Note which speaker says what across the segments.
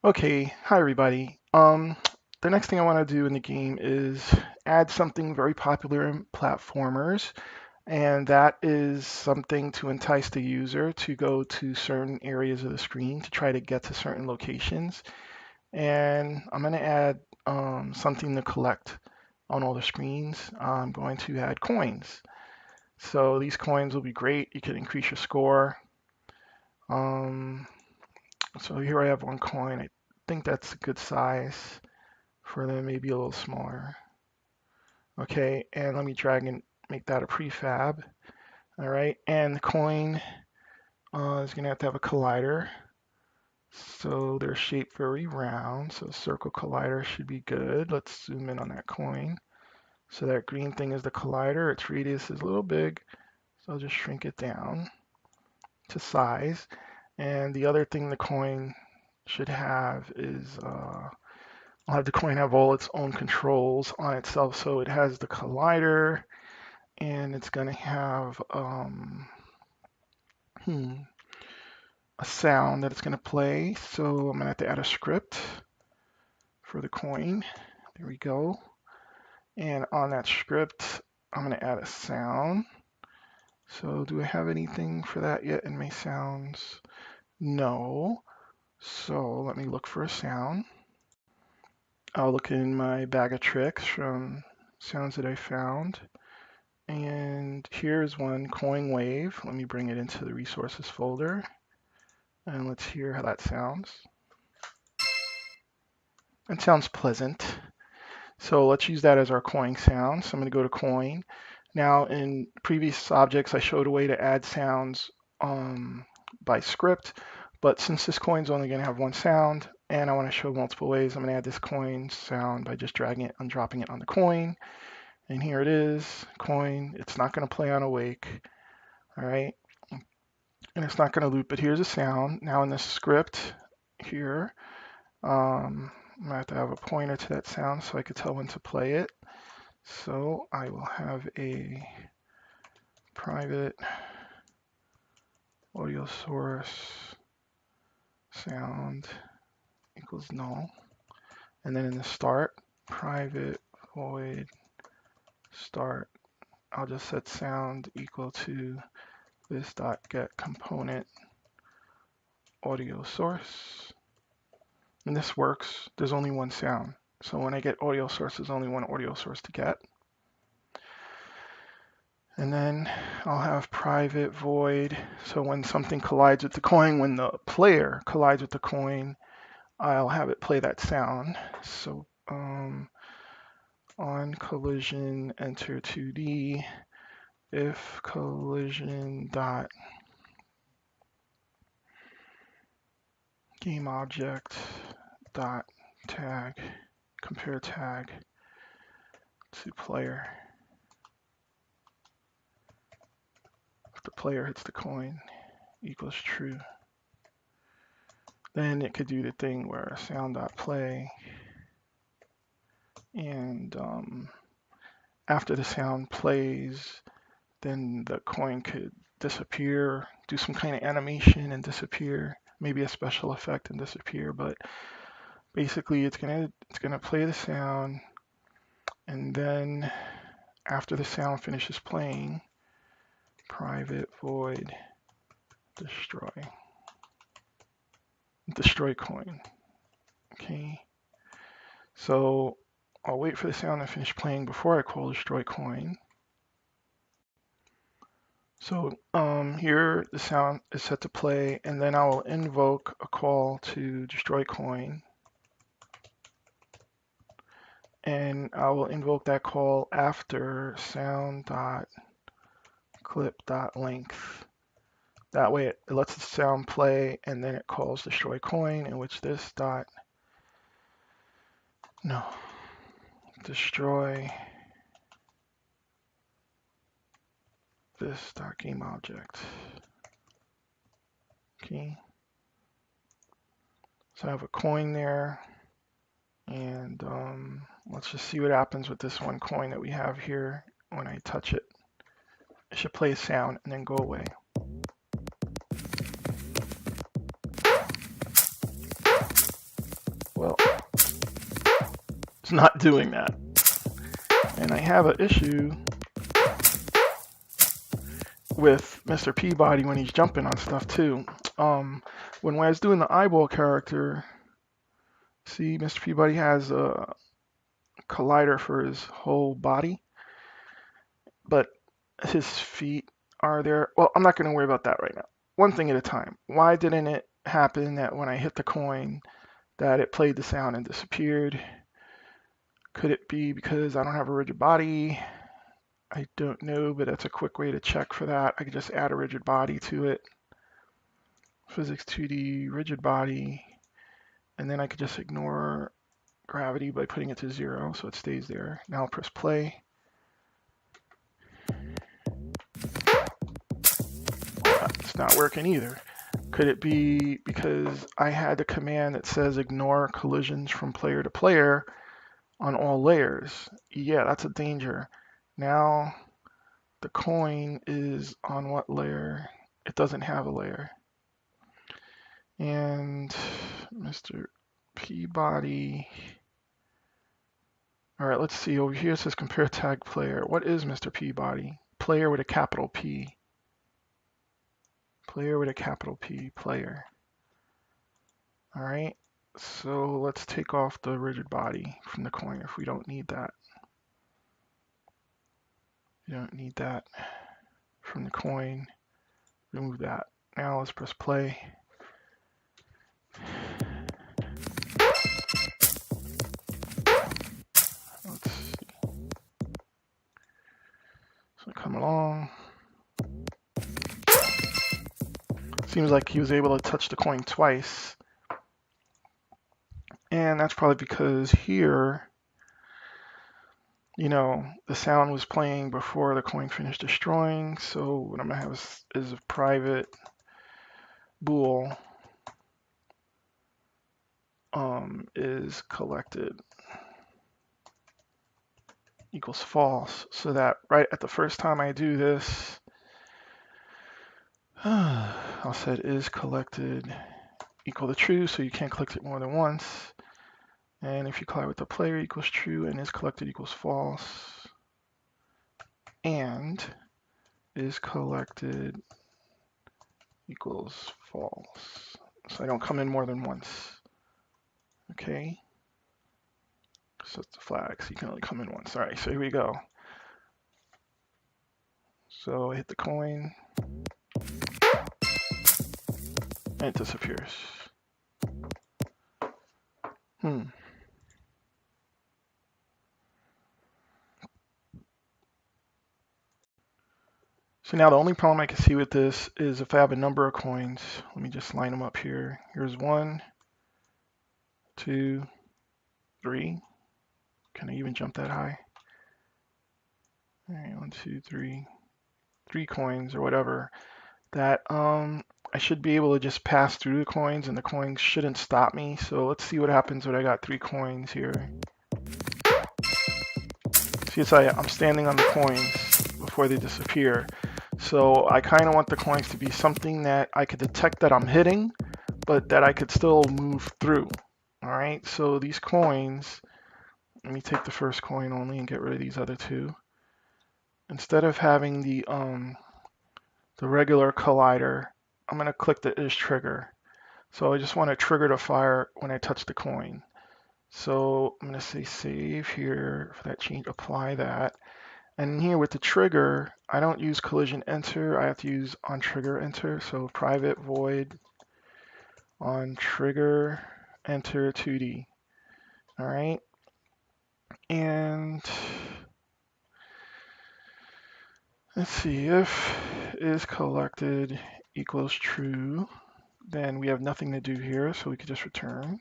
Speaker 1: Okay, hi everybody. The next thing I want to do in the game is add something very popular in platformers, and that is something to entice the user to go to certain areas of the screen to try to get to certain locations. And I'm going to add something to collect on all the screens. I'm going to add coins. So these coins will be great. You can increase your score. Um, so here I have one coin. I think that's a good size for them, maybe a little smaller. Okay, and let me drag and make that a prefab. All right, and the coin is going to have a collider. So they're shaped very round, so circle collider should be good. Let's zoom in on that coin. So that green thing is the collider. Its radius is a little big, so I'll just shrink it down to size. And the other thing the coin should have is I'll have the coin have all its own controls on itself. So it has the collider, and it's going to have a sound that it's going to play. So I'm going to have to add a script for the coin. There we go. And on that script, I'm going to add a sound. So do I have anything for that yet in my sounds? No. So let me look for a sound. I'll look in my bag of tricks from sounds that I found. And here's one, coin wave. Let me bring it into the resources folder. And let's hear how that sounds. It sounds pleasant. So let's use that as our coin sound. So I'm going to go to coin. Now in previous objects, I showed a way to add sounds by script. But since this coin's only going to have one sound, and I want to show multiple ways, I'm going to add this coin sound by just dragging it and dropping it on the coin. And here it is, coin. It's not going to play on awake. All right. And it's not going to loop, but here's a sound. Now in the script here, I'm going to have a pointer to that sound so I could tell when to play it. So I will have a private audio source sound equals null. And then in the start, private void start, I'll just set sound equal to this dot get component audio source. And this works. There's only one sound. So when I get audio source, there's only one audio source to get. And then I'll have private void. So when something collides with the coin, when the player collides with the coin, I'll have it play that sound. So on collision, enter 2D. If collision dot game object dot tag compare tag to player. If the player hits the coin equals true, then it could do the thing where sound dot play, and after the sound plays, then the coin could disappear, do some kind of animation and disappear, maybe a special effect and disappear. But basically, it's gonna play the sound, and then after the sound finishes playing, private void destroy coin. Okay, so I'll wait for the sound to finish playing before I call destroy coin. So here the sound is set to play, and then I will invoke a call to destroy coin. And I will invoke that call after sound.clip.length. That way it lets the sound play, and then it calls destroy coin, in which this destroy this game object. Okay. So I have a coin there, and let's just see what happens with this one coin that we have here when I touch it. It should play a sound and then go away. It's not doing that. And I have an issue with Mr. Peabody when he's jumping on stuff too. When I was doing the eyeball character, see, Mr. Peabody has a collider for his whole body, but his feet are there. Well, I'm not going to worry about that right now. One thing at a time. Why didn't it happen that when I hit the coin that it played the sound and disappeared? Could it be because I don't have a rigid body? I don't know, but that's a quick way to check for that. I could just add a rigid body to it. Physics 2D, rigid body, and then I could just ignore gravity by putting it to 0 so it stays there. Now I'll press play. It's not working either. Could it be because I had the command that says ignore collisions from player to player on all layers? Yeah, that's a danger. Now the coin is on what layer? It doesn't have a layer. And Mr. Peabody. All right, let's see. Over here it says compare tag player. What is Mr. Peabody? Player with a capital P. Player with a capital P. Player. All right. So let's take off the rigid body from the coin if we don't need that. We don't need that from the coin. Remove that. Now let's press play. Let's see. So come along. Seems like he was able to touch the coin twice. And that's probably because here, you know, the sound was playing before the coin finished destroying. So what I'm going to have is a private bool is collected equals false. So that right at the first time I do this, I'll set is collected equal to true, so you can't collect it more than once. And if you collide with the player equals true and is collected equals false. And is collected equals false. So I don't come in more than once. Okay. So it's the flag, so you can only come in once. All right, so here we go. So I hit the coin. And it disappears. So now the only problem I can see with this is if I have a number of coins. Let me just line them up here. Here's 1, 2, 3. Can I even jump that high? All right, 1, 2, 3. 3 coins or whatever. That I should be able to just pass through the coins and the coins shouldn't stop me. So let's see what happens when I got 3 coins here. See, I'm standing on the coins before they disappear. So I kind of want the coins to be something that I could detect that I'm hitting, but that I could still move through. All right, so these coins, let me take the first coin only and get rid of these other 2. Instead of having the regular collider, I'm going to click the is trigger. So I just want to trigger the fire when I touch the coin. So I'm going to say save here for that change, apply that. And here with the trigger, I don't use collision enter, I have to use on trigger enter. So private void on trigger enter 2D. All right. And let's see, if is collected equals true, then we have nothing to do here, so we could just return.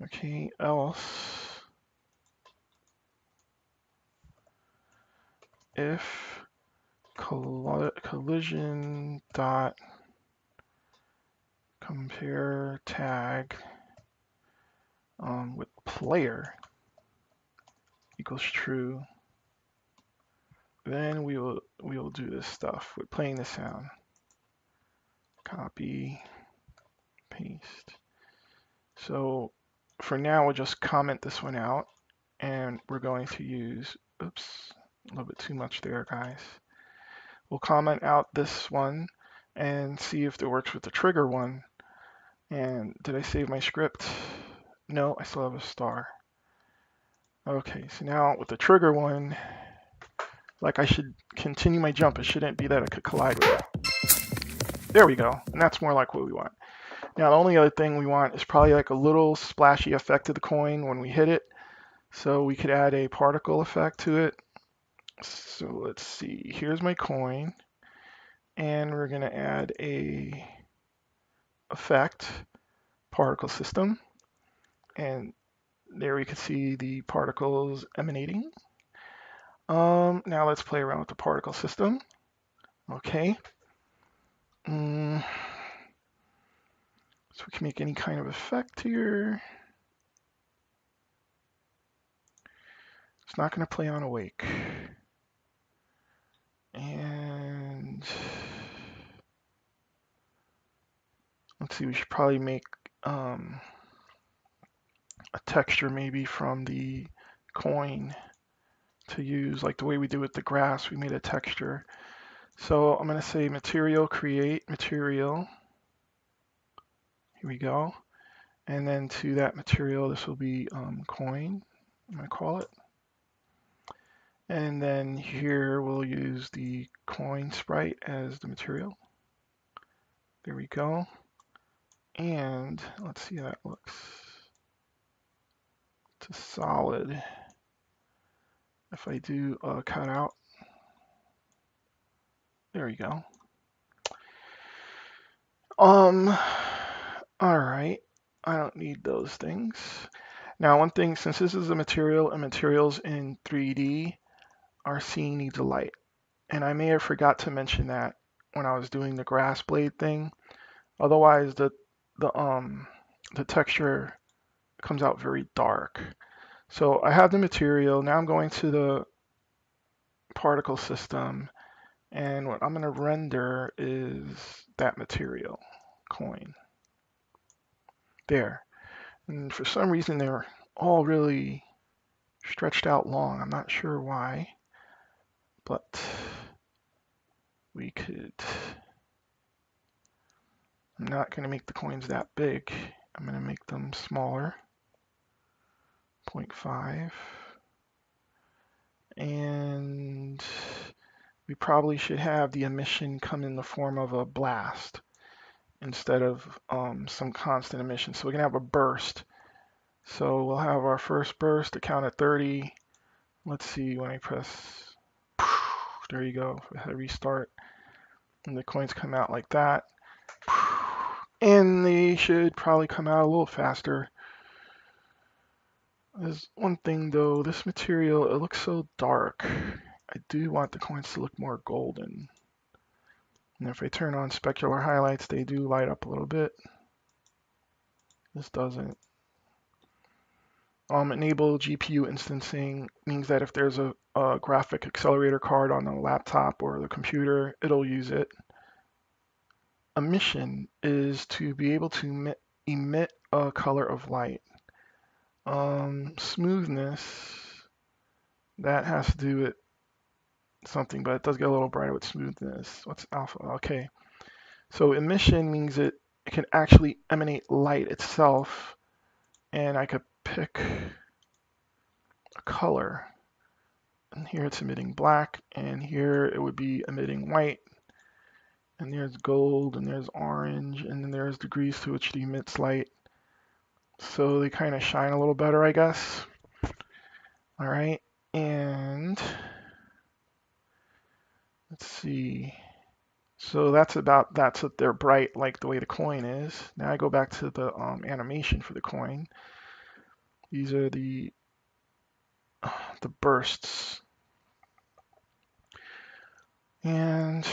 Speaker 1: Okay, else if collision dot compare tag with player equals true, then we will do this stuff with playing the sound. Copy, paste. So for now, we'll just comment this one out, and we're going to use, oops, a little bit too much there, guys. We'll comment out this one and see if it works with the trigger one. And did I save my script? No, I still have a star. Okay, so now with the trigger one, like I should continue my jump. It shouldn't be that I could collide with it. There we go. And that's more like what we want. Now, the only other thing we want is probably like a little splashy effect to the coin when we hit it. So we could add a particle effect to it. So let's see. Here's my coin. And we're going to add a effect, particle system. And there we can see the particles emanating. Now let's play around with the particle system. Okay. So we can make any kind of effect here. It's not going to play on awake. And let's see, we should probably make a texture maybe from the coin to use, like the way we do with the grass, we made a texture. So I'm going to say material, create material. Here we go. And then to that material, this will be coin, I'm going to call it. And then here we'll use the coin sprite as the material. There we go. And let's see how that looks. It's a solid. If I do a cutout, there we go. All right. I don't need those things. Now, one thing, since this is a material and materials in 3D, our scene needs a light. And I may have forgot to mention that when I was doing the grass blade thing. Otherwise, the texture comes out very dark. So I have the material. Now I'm going to the particle system. And what I'm going to render is that material, coin. There. And for some reason, they're all really stretched out long. I'm not sure why. But we could... I'm not going to make the coins that big. I'm going to make them smaller. 0.5. And we probably should have the emission come in the form of a blast instead of some constant emission. So we're going to have a burst. So we'll have our first burst to count at 30. Let's see when I press, there you go, if I restart, and the coins come out like that. And they should probably come out a little faster. There's one thing though, this material, it looks so dark. I do want the coins to look more golden. And if I turn on specular highlights, they do light up a little bit. This doesn't. Enable GPU instancing means that if there's a graphic accelerator card on the laptop or the computer, it'll use it. Emission is to be able to emit a color of light. Smoothness, that has to do with something, but it does get a little brighter with smoothness. What's alpha? Okay. So emission means it can actually emanate light itself, and I could pick a color. And here it's emitting black, and here it would be emitting white. And there's gold, and there's orange, and then there's degrees to which it emits light. So they kind of shine a little better, I guess. All right, and let's see. So that's what they're bright, like the way the coin is. Now I go back to the animation for the coin. These are the bursts. And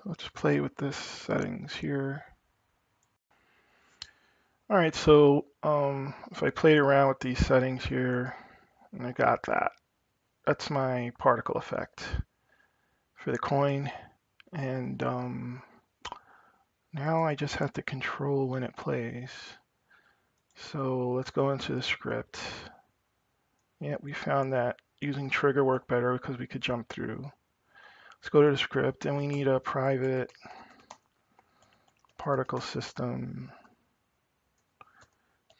Speaker 1: let's play with this settings here. All right, so if I played around with these settings here, and I got that. That's my particle effect for the coin. And now I just have to control when it plays. So let's go into the script. Yeah, we found that using trigger worked better because we could jump through. Let's go to the script, and we need a private particle system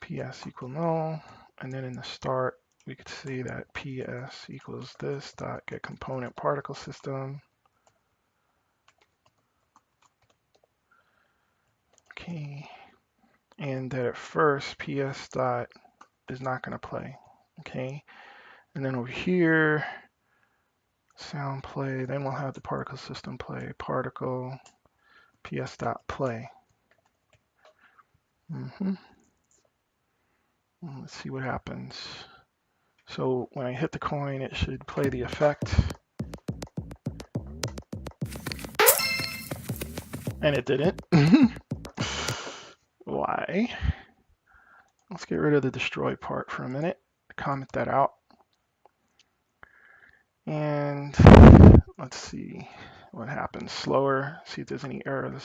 Speaker 1: ps equal null, and then in the start we could see that ps equals this dot get component particle system. Okay, and that at first ps dot is not going to play. Okay, and then over here sound play, then we'll have the particle system play particle ps dot play. Let's see what happens. So when I hit the coin, it should play the effect. And it didn't. Why? Let's get rid of the destroy part for a minute. Comment that out. And let's see what happens. Slower, see if there's any errors.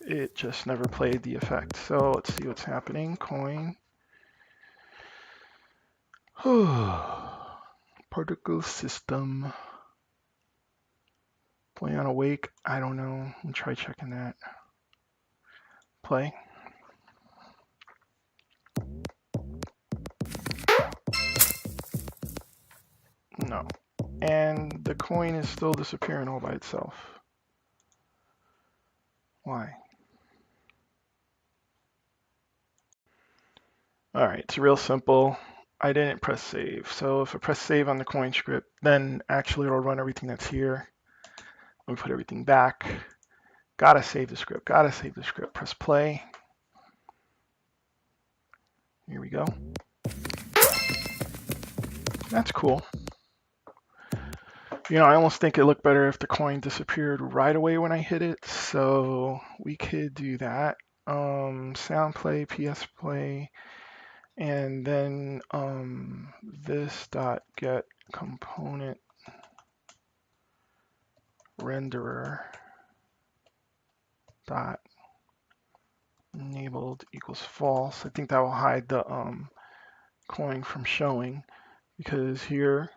Speaker 1: It just never played the effect. So let's see what's happening. Coin. Particle system. Play on awake. I don't know. I'll try checking that. Play. No. And the coin is still disappearing all by itself. Why? All right, it's real simple. I didn't press save. So if I press save on the coin script, then actually it'll run everything that's here. We put everything back. Gotta save the script, gotta save the script. Press play. Here we go. That's cool. You know, I almost think it looked better if the coin disappeared right away when I hit it. So we could do that. Sound play, PS play, and then this dot get component renderer dot enabled equals false. I think that will hide the coin from showing, because here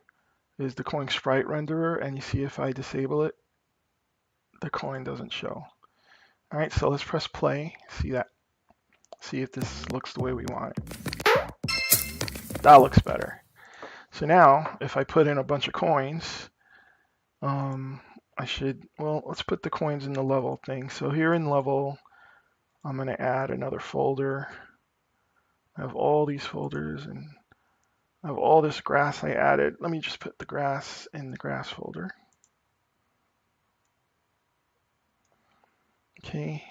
Speaker 1: is the coin sprite renderer, and you see if I disable it, the coin doesn't show. All right, so let's press play. See that? See if this looks the way we want it. That looks better. So now, if I put in a bunch of coins, I should, well, let's put the coins in the level thing. So here in level, I'm going to add another folder. I have all these folders, and I have all this grass I added. Let me just put the grass in the grass folder. Okay.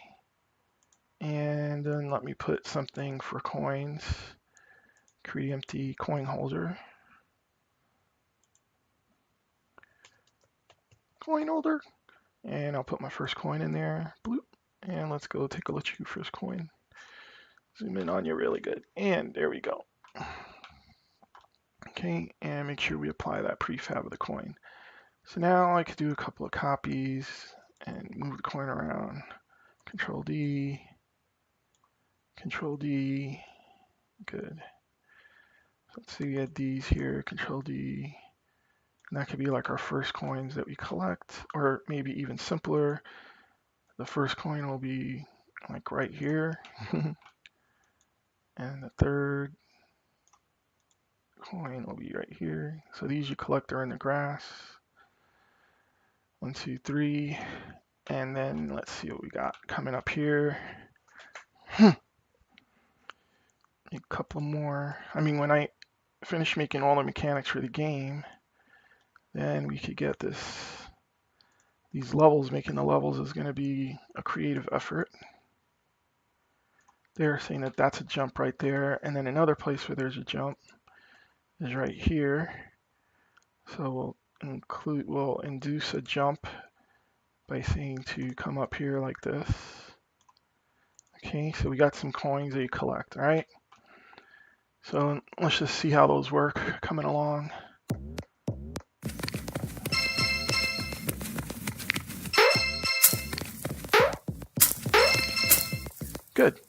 Speaker 1: And then let me put something for coins. Create empty coin holder. Coin holder. And I'll put my first coin in there. Bloop. And let's go take a look at your first coin. Zoom in on you really good. And there we go. Okay, and make sure we apply that prefab of the coin. So now I could do a couple of copies and move the coin around. Control D, Control D, good. So let's see, we had these here, Control D. And that could be like our first coins that we collect, or maybe even simpler. The first coin will be like right here. And the third coin will be right here. So these you collect are in the grass. 1, 2, 3. And then let's see what we got coming up here. A couple more. I mean, when I finish making all the mechanics for the game, then we could get these levels. Making the levels is going to be a creative effort. They're saying that that's a jump right there. And then another place where there's a jump is right here. So we'll induce a jump by saying to come up here like this. Okay, so we got some coins that you collect, all right? So let's just see how those work coming along. Good.